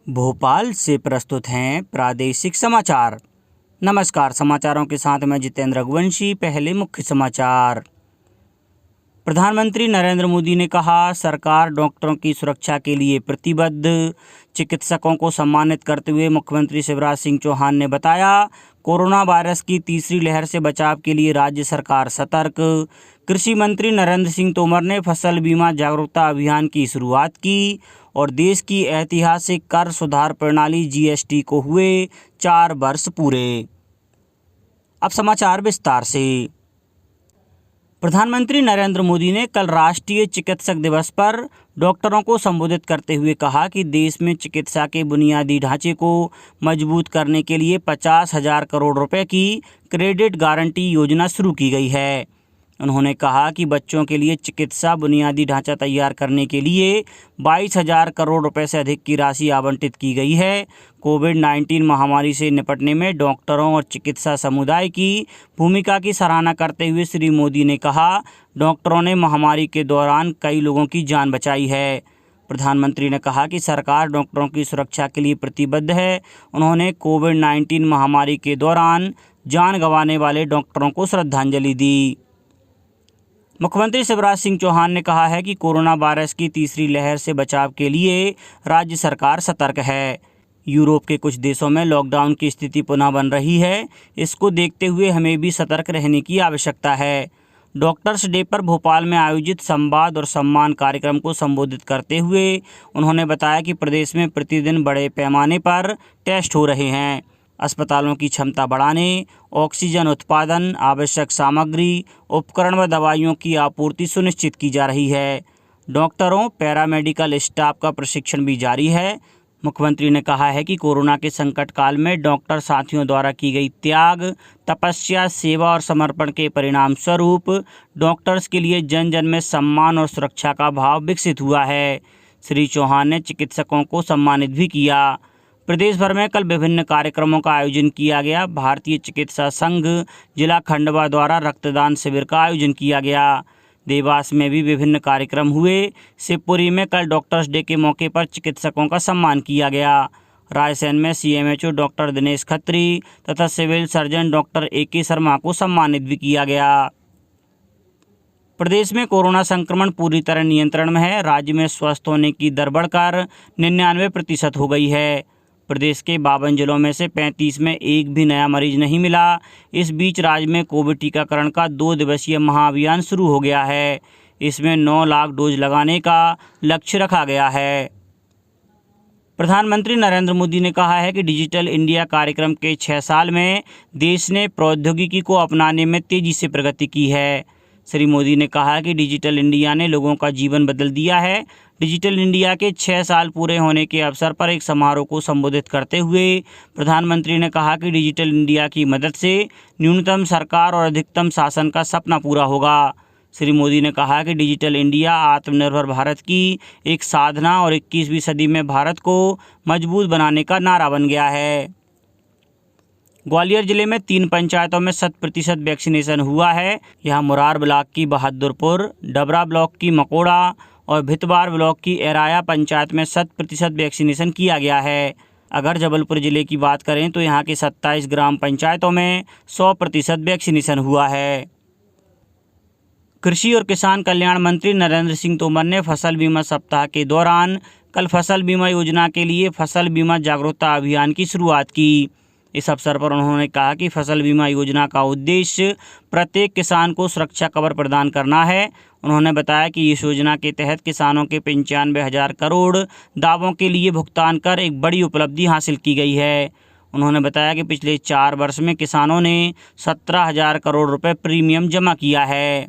भोपाल से प्रस्तुत हैं प्रादेशिक समाचार। नमस्कार, समाचारों के साथ मैं जितेंद्र रघुवंशी। पहले मुख्य समाचार। प्रधानमंत्री नरेंद्र मोदी ने कहा, सरकार डॉक्टरों की सुरक्षा के लिए प्रतिबद्ध। चिकित्सकों को सम्मानित करते हुए मुख्यमंत्री शिवराज सिंह चौहान ने बताया, कोरोना वायरस की तीसरी लहर से बचाव के लिए राज्य सरकार सतर्क। कृषि मंत्री नरेंद्र सिंह तोमर ने फसल बीमा जागरूकता अभियान की शुरुआत की और देश की ऐतिहासिक कर सुधार प्रणाली जीएसटी को हुए 4 वर्ष पूरे। अब समाचार विस्तार से। प्रधानमंत्री नरेंद्र मोदी ने कल राष्ट्रीय चिकित्सक दिवस पर डॉक्टरों को संबोधित करते हुए कहा कि देश में चिकित्सा के बुनियादी ढांचे को मजबूत करने के लिए 50,000 करोड़ रुपए की क्रेडिट गारंटी योजना शुरू की गई है। उन्होंने कहा कि बच्चों के लिए चिकित्सा बुनियादी ढांचा तैयार करने के लिए 22,000 करोड़ रुपए से अधिक की राशि आवंटित की गई है। कोविड-19 महामारी से निपटने में डॉक्टरों और चिकित्सा समुदाय की भूमिका की सराहना करते हुए श्री मोदी ने कहा, डॉक्टरों ने महामारी के दौरान कई लोगों की जान बचाई है। प्रधानमंत्री ने कहा कि सरकार डॉक्टरों की सुरक्षा के लिए प्रतिबद्ध है। उन्होंने कोविड-19 महामारी के दौरान जान गंवाने वाले डॉक्टरों को श्रद्धांजलि दी। मुख्यमंत्री शिवराज सिंह चौहान ने कहा है कि कोरोना वायरस की तीसरी लहर से बचाव के लिए राज्य सरकार सतर्क है। यूरोप के कुछ देशों में लॉकडाउन की स्थिति पुनः बन रही है। इसको देखते हुए हमें भी सतर्क रहने की आवश्यकता है। डॉक्टर्स डे पर भोपाल में आयोजित संवाद और सम्मान कार्यक्रम को संबोधित करते हुए उन्होंने बताया कि प्रदेश में प्रतिदिन बड़े पैमाने पर टेस्ट हो रहे हैं। अस्पतालों की क्षमता बढ़ाने, ऑक्सीजन उत्पादन, आवश्यक सामग्री, उपकरण व दवाइयों की आपूर्ति सुनिश्चित की जा रही है। डॉक्टरों, पैरामेडिकल स्टाफ का प्रशिक्षण भी जारी है। मुख्यमंत्री ने कहा है कि कोरोना के संकट काल में डॉक्टर साथियों द्वारा की गई त्याग, तपस्या, सेवा और समर्पण के परिणाम स्वरूप डॉक्टर्स के लिए जन जन में सम्मान और सुरक्षा का भाव विकसित हुआ है। श्री चौहान ने चिकित्सकों को सम्मानित भी किया। प्रदेश भर में कल विभिन्न कार्यक्रमों का आयोजन किया गया। भारतीय चिकित्सा संघ जिला खंडवा द्वारा रक्तदान शिविर का आयोजन किया गया। देवास में भी विभिन्न कार्यक्रम हुए। शिवपुरी में कल डॉक्टर्स डे के मौके पर चिकित्सकों का सम्मान किया गया। रायसेन में सीएमएचओ डॉक्टर दिनेश खत्री तथा civil surgeon doctor AK Sharma को सम्मानित भी किया गया। प्रदेश में कोरोना संक्रमण पूरी तरह नियंत्रण में है। राज्य में स्वस्थ होने की दर बढ़कर 99% हो गई है। प्रदेश के 52 जिलों में से 35 में एक भी नया मरीज नहीं मिला। इस बीच राज्य में कोविड टीकाकरण का 2 दिवसीय महाअभियान शुरू हो गया है। इसमें 9 लाख डोज लगाने का लक्ष्य रखा गया है। प्रधानमंत्री नरेंद्र मोदी ने कहा है कि डिजिटल इंडिया कार्यक्रम के 6 साल में देश ने प्रौद्योगिकी को अपनाने में तेजी से प्रगति की है। श्री मोदी ने कहा कि डिजिटल इंडिया ने लोगों का जीवन बदल दिया है। डिजिटल इंडिया के 6 साल पूरे होने के अवसर पर एक समारोह को संबोधित करते हुए प्रधानमंत्री ने कहा कि डिजिटल इंडिया की मदद से न्यूनतम सरकार और अधिकतम शासन का सपना पूरा होगा। श्री मोदी ने कहा कि डिजिटल इंडिया आत्मनिर्भर भारत की एक साधना और 21वीं सदी में भारत को मजबूत बनाने का नारा बन गया है। ग्वालियर जिले में 3 पंचायतों में 100% वैक्सीनेशन हुआ है। यहाँ मुरार ब्लॉक की बहादुरपुर, डबरा ब्लॉक की मकोड़ा और भितवार ब्लॉक की एराया पंचायत में 100% वैक्सीनेशन किया गया है। अगर जबलपुर जिले की बात करें तो यहाँ के 27 ग्राम पंचायतों में 100% वैक्सीनेशन हुआ है। कृषि और किसान कल्याण मंत्री नरेंद्र सिंह तोमर ने फसल बीमा सप्ताह के दौरान कल फसल बीमा योजना के लिए फसल बीमा जागरूकता अभियान की शुरुआत की। इस अवसर पर उन्होंने कहा कि फसल बीमा योजना का उद्देश्य प्रत्येक किसान को सुरक्षा कवर प्रदान करना है। उन्होंने बताया कि इस योजना के तहत किसानों के 95,000 करोड़ दावों के लिए भुगतान कर एक बड़ी उपलब्धि हासिल की गई है। उन्होंने बताया कि पिछले 4 वर्ष में किसानों ने 17,000 करोड़ रुपए प्रीमियम जमा किया है।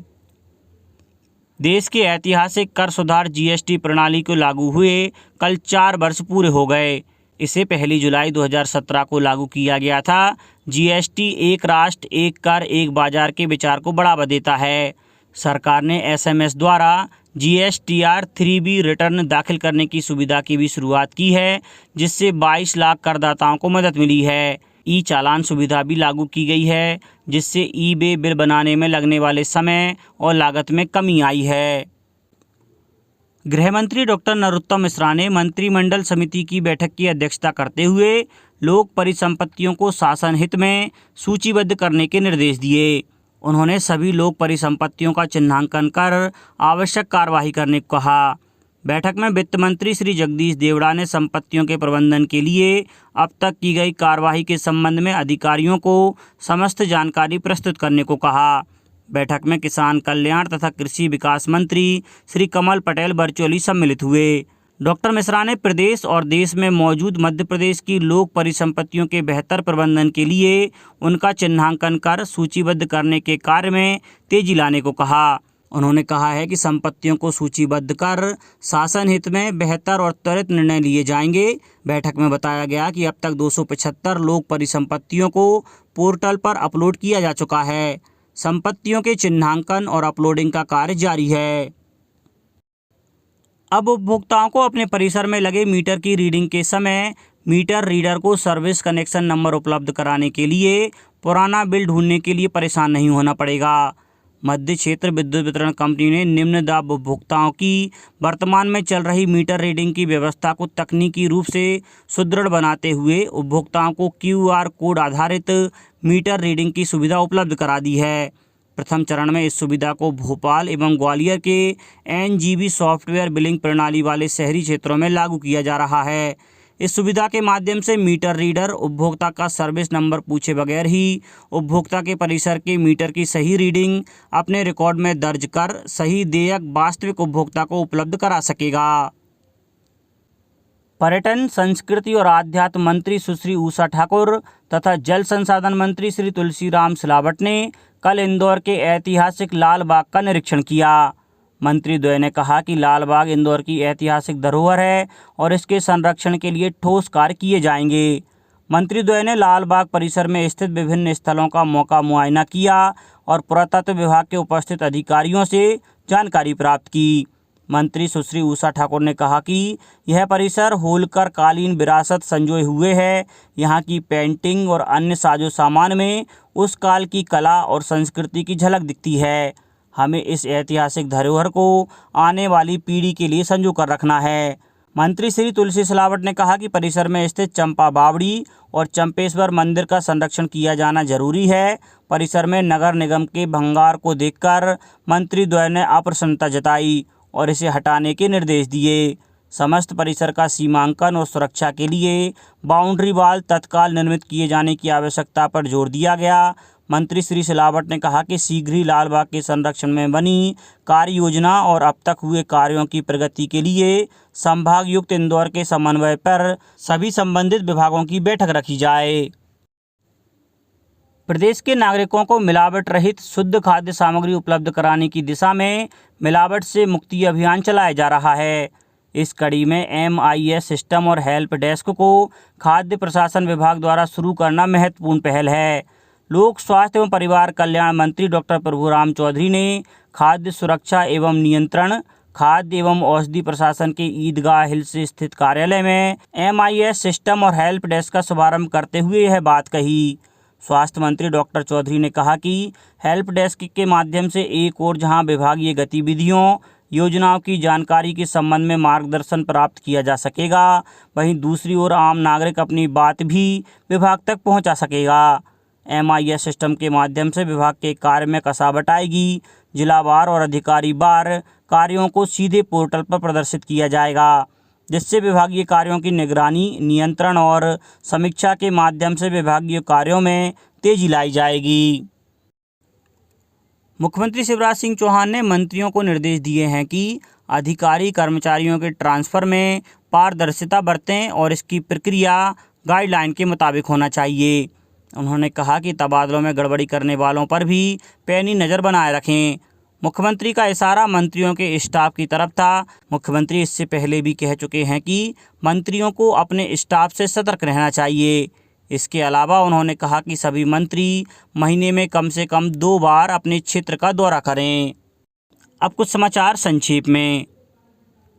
देश के ऐतिहासिक कर सुधार जीएसटी प्रणाली को लागू हुए कल 4 वर्ष पूरे हो गए। इसे 1 जुलाई 2017 को लागू किया गया था। जीएसटी एक राष्ट्र एक कर एक बाजार के विचार को बढ़ावा देता है। सरकार ने SMS द्वारा GSTR 3B रिटर्न दाखिल करने की सुविधा की भी शुरुआत की है, जिससे 22 लाख करदाताओं को मदद मिली है। ई चालान सुविधा भी लागू की गई है, जिससे ई-वे बिल बनाने में लगने वाले समय और लागत में कमी आई है। गृह मंत्री डॉक्टर नरोत्तम मिश्रा ने मंत्रिमंडल समिति की बैठक की अध्यक्षता करते हुए लोक परिसंपत्तियों को शासन हित में सूचीबद्ध करने के निर्देश दिए। उन्होंने सभी लोक परिसंपत्तियों का चिन्हांकन कर आवश्यक कार्यवाही करने को कहा। बैठक में वित्त मंत्री श्री जगदीश देवड़ा ने संपत्तियों के प्रबंधन के लिए अब तक की गई कार्यवाही के संबंध में अधिकारियों को समस्त जानकारी प्रस्तुत करने को कहा। बैठक में किसान कल्याण तथा कृषि विकास मंत्री श्री कमल पटेल वर्चुअली सम्मिलित हुए। डॉक्टर मिश्रा ने प्रदेश और देश में मौजूद मध्य प्रदेश की लोक परिसंपत्तियों के बेहतर प्रबंधन के लिए उनका चिन्हांकन कर सूचीबद्ध करने के कार्य में तेजी लाने को कहा। उन्होंने कहा है कि संपत्तियों को सूचीबद्ध कर शासन हित में बेहतर और त्वरित निर्णय लिए जाएंगे। बैठक में बताया गया कि अब तक 275 लोक परिसंपत्तियों को पोर्टल पर अपलोड किया जा चुका है। संपत्तियों के चिन्हांकन और अपलोडिंग का कार्य जारी है। अब उपभोक्ताओं को अपने परिसर में लगे मीटर की रीडिंग के समय मीटर रीडर को सर्विस कनेक्शन नंबर उपलब्ध कराने के लिए पुराना बिल ढूंढने के लिए परेशान नहीं होना पड़ेगा। मध्य क्षेत्र विद्युत वितरण कंपनी ने निम्न दाब उपभोक्ताओं की वर्तमान में चल रही मीटर रीडिंग की व्यवस्था को तकनीकी रूप से सुदृढ़ बनाते हुए उपभोक्ताओं को QR कोड आधारित मीटर रीडिंग की सुविधा उपलब्ध करा दी है। प्रथम चरण में इस सुविधा को भोपाल एवं ग्वालियर के NGB सॉफ्टवेयर बिलिंग प्रणाली वाले शहरी क्षेत्रों में लागू किया जा रहा है। इस सुविधा के माध्यम से मीटर रीडर उपभोक्ता का सर्विस नंबर पूछे बगैर ही उपभोक्ता के परिसर के मीटर की सही रीडिंग अपने रिकॉर्ड में दर्ज कर सही देयक वास्तविक उपभोक्ता को उपलब्ध करा सकेगा। पर्यटन, संस्कृति और आध्यात्म मंत्री सुश्री उषा ठाकुर तथा जल संसाधन मंत्री श्री तुलसीराम सिलावट ने कल इंदौर के ऐतिहासिक लाल बाग का निरीक्षण किया। मंत्री द्वय ने कहा कि लाल बाग इंदौर की ऐतिहासिक धरोहर है और इसके संरक्षण के लिए ठोस कार्य किए जाएंगे। मंत्री द्वय ने लाल बाग परिसर में स्थित विभिन्न स्थलों का मौका मुआयना किया और पुरातत्व विभाग के उपस्थित अधिकारियों से जानकारी प्राप्त की। मंत्री सुश्री उषा ठाकुर ने कहा कि यह परिसर होलकर कालीन विरासत संजोए हुए है। यहाँ की पेंटिंग और अन्य साजो सामान में उस काल की कला और संस्कृति की झलक दिखती है। हमें इस ऐतिहासिक धरोहर को आने वाली पीढ़ी के लिए संजो कर रखना है। मंत्री श्री तुलसी सिलावट ने कहा कि परिसर में स्थित चंपा बावड़ी और चंपेश्वर मंदिर का संरक्षण किया जाना जरूरी है। परिसर में नगर निगम के भंगार को देखकर मंत्री द्वय ने अप्रसन्नता जताई और इसे हटाने के निर्देश दिए। समस्त परिसर का सीमांकन और सुरक्षा के लिए बाउंड्री वाल तत्काल निर्मित किए जाने की आवश्यकता पर जोर दिया गया। मंत्री श्री सिलावट ने कहा कि शीघ्र ही लाल बाग के संरक्षण में बनी कार्य योजना और अब तक हुए कार्यों की प्रगति के लिए संभागयुक्त इंदौर के समन्वय पर सभी संबंधित विभागों की बैठक रखी जाए। प्रदेश के नागरिकों को मिलावट रहित शुद्ध खाद्य सामग्री उपलब्ध कराने की दिशा में मिलावट से मुक्ति अभियान चलाया जा रहा है। इस कड़ी में MIS सिस्टम और हेल्प डेस्क को खाद्य प्रशासन विभाग द्वारा शुरू करना महत्वपूर्ण पहल है। लोक स्वास्थ्य एवं परिवार कल्याण मंत्री डॉक्टर प्रभुराम चौधरी ने खाद्य सुरक्षा एवं नियंत्रण, खाद्य एवं औषधि प्रशासन के ईदगाह हिल्स स्थित कार्यालय में MIS सिस्टम और हेल्प डेस्क का शुभारंभ करते हुए यह बात कही। स्वास्थ्य मंत्री डॉक्टर चौधरी ने कहा कि हेल्प डेस्क के माध्यम से एक ओर जहां विभागीय गतिविधियों, योजनाओं की जानकारी के संबंध में मार्गदर्शन प्राप्त किया जा सकेगा, वहीं दूसरी ओर आम नागरिक अपनी बात भी विभाग तक पहुंचा सकेगा। MIS सिस्टम के माध्यम से विभाग के कार्य में कसावट आएगी। जिलावार और अधिकारी वार कार्यों को सीधे पोर्टल पर प्रदर्शित किया जाएगा, जिससे विभागीय कार्यों की निगरानी, नियंत्रण और समीक्षा के माध्यम से विभागीय कार्यों में तेजी लाई जाएगी। मुख्यमंत्री शिवराज सिंह चौहान ने मंत्रियों को निर्देश दिए हैं कि अधिकारी कर्मचारियों के ट्रांसफर में पारदर्शिता बरतें और इसकी प्रक्रिया गाइडलाइन के मुताबिक होना चाहिए। उन्होंने कहा कि तबादलों में गड़बड़ी करने वालों पर भी पैनी नज़र बनाए रखें। मुख्यमंत्री का इशारा मंत्रियों के स्टाफ की तरफ था। मुख्यमंत्री इससे पहले भी कह चुके हैं कि मंत्रियों को अपने स्टाफ से सतर्क रहना चाहिए। इसके अलावा उन्होंने कहा कि सभी मंत्री महीने में कम से कम 2 बार अपने क्षेत्र का दौरा करें। अब कुछ समाचार संक्षेप में।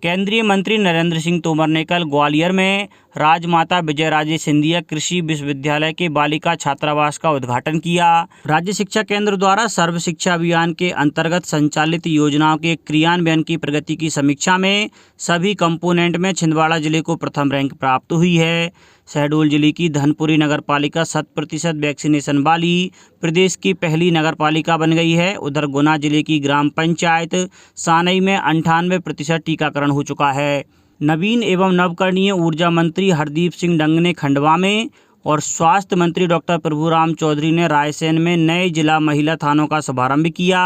केंद्रीय मंत्री नरेंद्र सिंह तोमर ने कल ग्वालियर में राजमाता विजयराजे सिंधिया कृषि विश्वविद्यालय के बालिका छात्रावास का उद्घाटन किया। राज्य शिक्षा केंद्र द्वारा सर्व शिक्षा अभियान के अंतर्गत संचालित योजनाओं के क्रियान्वयन की प्रगति की समीक्षा में सभी कंपोनेंट में छिंदवाड़ा जिले को प्रथम रैंक प्राप्त हुई है। शहडोल जिले की धनपुरी नगरपालिका 100% वैक्सीनेशन वाली प्रदेश की पहली नगरपालिका बन गई है। उधर गुना जिले की ग्राम पंचायत सानई में 98% टीकाकरण हो चुका है। नवीन एवं नवकरणीय ऊर्जा मंत्री हरदीप सिंह डंग ने खंडवा में और स्वास्थ्य मंत्री डॉक्टर प्रभुराम चौधरी ने रायसेन में नए जिला महिला थानों का शुभारंभ किया।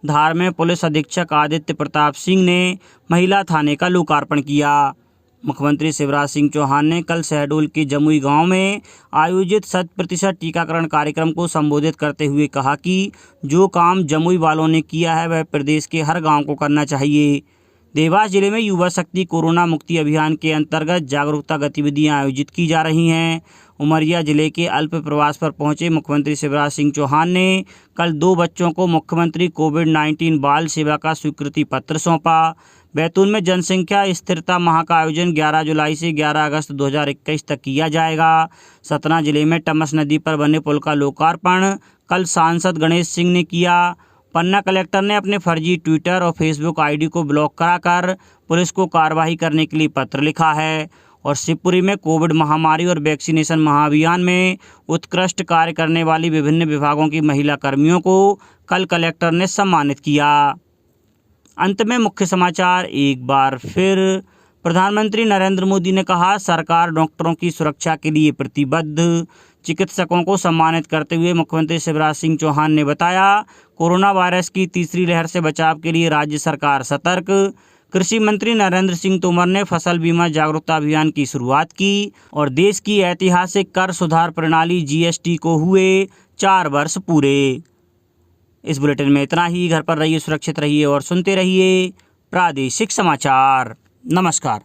धार में पुलिस अधीक्षक आदित्य प्रताप सिंह ने महिला थाने का लोकार्पण किया। मुख्यमंत्री शिवराज सिंह चौहान ने कल शहडोल के जमुई गांव में आयोजित 100% टीकाकरण कार्यक्रम को संबोधित करते हुए कहा कि जो काम जमुई वालों ने किया है वह प्रदेश के हर गांव को करना चाहिए। देवास जिले में युवा शक्ति कोरोना मुक्ति अभियान के अंतर्गत जागरूकता गतिविधियां आयोजित की जा रही हैं। उमरिया जिले के अल्प प्रवास पर पहुंचे मुख्यमंत्री शिवराज सिंह चौहान ने कल 2 बच्चों को मुख्यमंत्री कोविड-19 बाल सेवा का स्वीकृति पत्र सौंपा। बैतूल में जनसंख्या स्थिरता माह का आयोजन 11 जुलाई से 11 अगस्त 2021 तक किया जाएगा। सतना जिले में टमस नदी पर बने पुल का लोकार्पण कल सांसद गणेश सिंह ने किया। पन्ना कलेक्टर ने अपने फर्जी ट्विटर और फेसबुक आईडी को ब्लॉक कराकर पुलिस को कार्रवाई करने के लिए पत्र लिखा है। और शिवपुरी में कोविड महामारी और वैक्सीनेशन महाअभियान में उत्कृष्ट कार्य करने वाली विभिन्न विभागों की महिला कर्मियों को कल कलेक्टर ने सम्मानित किया। अंत में मुख्य समाचार एक बार फिर। प्रधानमंत्री नरेंद्र मोदी ने कहा, सरकार डॉक्टरों की सुरक्षा के लिए प्रतिबद्ध। चिकित्सकों को सम्मानित करते हुए मुख्यमंत्री शिवराज सिंह चौहान ने बताया, कोरोना वायरस की तीसरी लहर से बचाव के लिए राज्य सरकार सतर्क। कृषि मंत्री नरेंद्र सिंह तोमर ने फसल बीमा जागरूकता अभियान की शुरुआत की। और देश की ऐतिहासिक कर सुधार प्रणाली जीएसटी को हुए 4 वर्ष पूरे। इस बुलेटिन में इतना ही। घर पर रहिए, सुरक्षित रहिए और सुनते रहिए प्रादेशिक समाचार। नमस्कार।